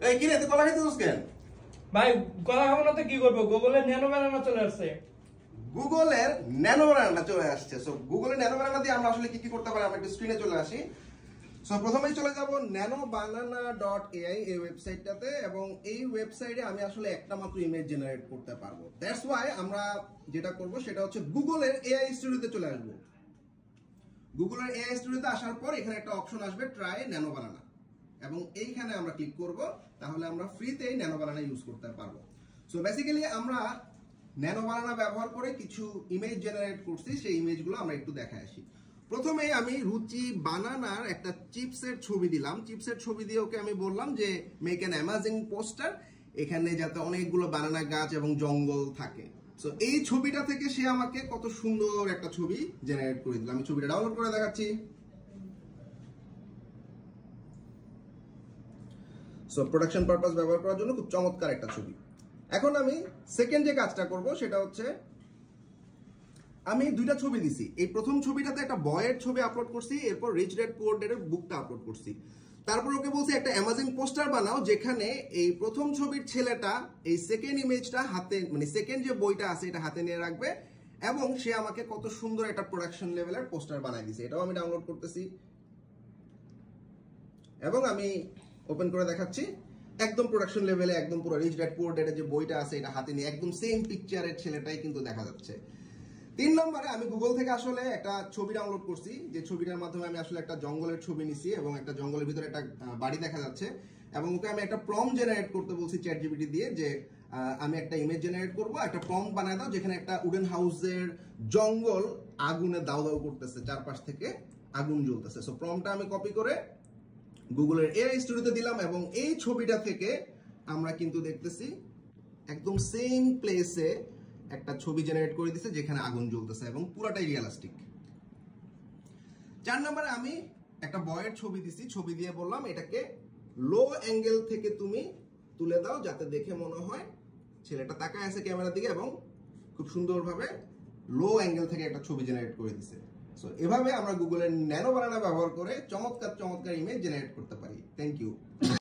এই কি রে তুই কলা খাইতেছিস কেন? ভাই কলা খাবো না তো কি করবো? গুগলের ন্যানো বানানো চলে আসছে। গুগলের ন্যানো বানানা চলে আসছে। সো গুগলের ন্যানো বানানা দিয়ে আমরা আসলে কি কি করতে পারি, আমরা একটু স্ক্রিনে চলে আসি। সো প্রথমেই চলে যাব nanobanana.ai এই ওয়েবসাইটটাতে, এবং এই ওয়েবসাইটে আমি আসলে একটা মাত্র ইমেজ জেনারেট করতে পারবো। দ্যাটস ওয়াই আমরা যেটা করব সেটা হচ্ছে গুগলের এআই স্টুডিওতে চলে আসবো। গুগলের এআই স্টুডিওতে আসার পর এখানে একটা অপশন আসবে ট্রাই ন্যানো বানানা, এবং এইখানে আমরা ক্লিক করব, তাহলে আমরা ফ্রিতেই ন্যানো বানানা ইউজ করতে পারবো। সো বেসিক্যালি আমরা ন্যানো বানানা ব্যবহার করে কিছু ইমেজ জেনারেট করছি, সেই ইমেজগুলো আমরা একটু দেখায় আসি। প্রথমে আমি রুচি বানানার একটা চিপসের ছবি দিলাম। চিপসের ছবি দিয়ে ওকে আমি বললাম যে মেক অ্যান অ্যামাজিং পোস্টার, এখানে যাতে অনেকগুলো বানানা গাছ এবং জঙ্গল থাকে। সো এই ছবিটা থেকে সে আমাকে কত সুন্দর একটা ছবি জেনারেট করে দিল। আমি ছবিটা ডাউনলোড করে দেখাচ্ছি। সো প্রোডাকশন পারপাস ব্যবহার করার জন্য খুব চমৎকার একটা ছবি। এখন আমি সেকেন্ড যে কাজটা করব সেটা হচ্ছে, আমি দুইটা ছবি দিছি। এই প্রথম ছবিটাতে একটা বয়ের ছবি আপলোড করছি, এরপর রিচ ড্যাড পুয়ার ড্যাড এর বুকটা আপলোড করছি। তারপর ওকে বলছি একটা অ্যামাজিং পোস্টার বানাও, যেখানে এই প্রথম ছবির ছেলেটা এই সেকেন্ড ইমেজটা হাতে, মানে সেকেন্ড যে বইটা আছে এটা হাতে নিয়ে রাখবে, এবং সে আমাকে কত সুন্দর একটা প্রোডাকশন লেভেলের পোস্টার বানাই দিছে। এটাও আমি ডাউনলোড করতেছি এবং আমি ওপেন করে দেখাচ্ছি। একদম প্রোডাকশন লেভেলে, একদম পুরো রিচ ড্যাড পুয়ার ড্যাড এর যে বইটা আছে এটা হাতে নিয়ে একদম সেম পিকচারের ছেলেটাই কিন্তু দেখা যাচ্ছে। 3 নম্বরে আমি গুগল থেকে আসলে একটা ছবি ডাউনলোড করছি, যে ছবিটার মাধ্যমে আমি আসলে একটা জঙ্গলের ছবি নিছি, এবং একটা জঙ্গলের ভিতরে একটা বাড়ি দেখা যাচ্ছে, এবং ওকে আমি একটা প্রম্পট জেনারেট করতে বলছি চ্যাট জিপিটি দিয়ে, যে আমি একটা ইমেজ জেনারেট করব, একটা প্রম্পট বানায় দাও যেখানে একটা উডেন হাউসের জঙ্গল আগুনে দাউ দাউ করতেছে, চারপাশ থেকে আগুন জ্বলতেছে। সো প্রম্পটটা আমি কপি করে গুগলের এআই স্টুডিওতে দিলাম, এবং এই ছবিটা থেকে আমরা কিন্তু দেখতেছি একদম সেম প্লেসে একটা ছবি জেনারেট করে দিছে যেখানে আগুন জ্বলতেছে, এবং পুরাটাই রিয়েলিস্টিক। 4 নম্বরে আমি একটা বয়ের ছবি দিছি, ছবি দিয়ে বললাম এটাকে লো অ্যাঙ্গেল থেকে তুমি তুলে দাও, যাতে দেখে মনে হয় ছেলেটা তাকায় আছে ক্যামেরার দিকে, এবং খুব সুন্দরভাবে লো অ্যাঙ্গেল থেকে একটা ছবি জেনারেট করে দিছে। সো এভাবে আমরা গুগলের ন্যানো বানানা ব্যবহার করে চমৎকার চমৎকার ইমেজ জেনারেট করতে পারি। Thank you.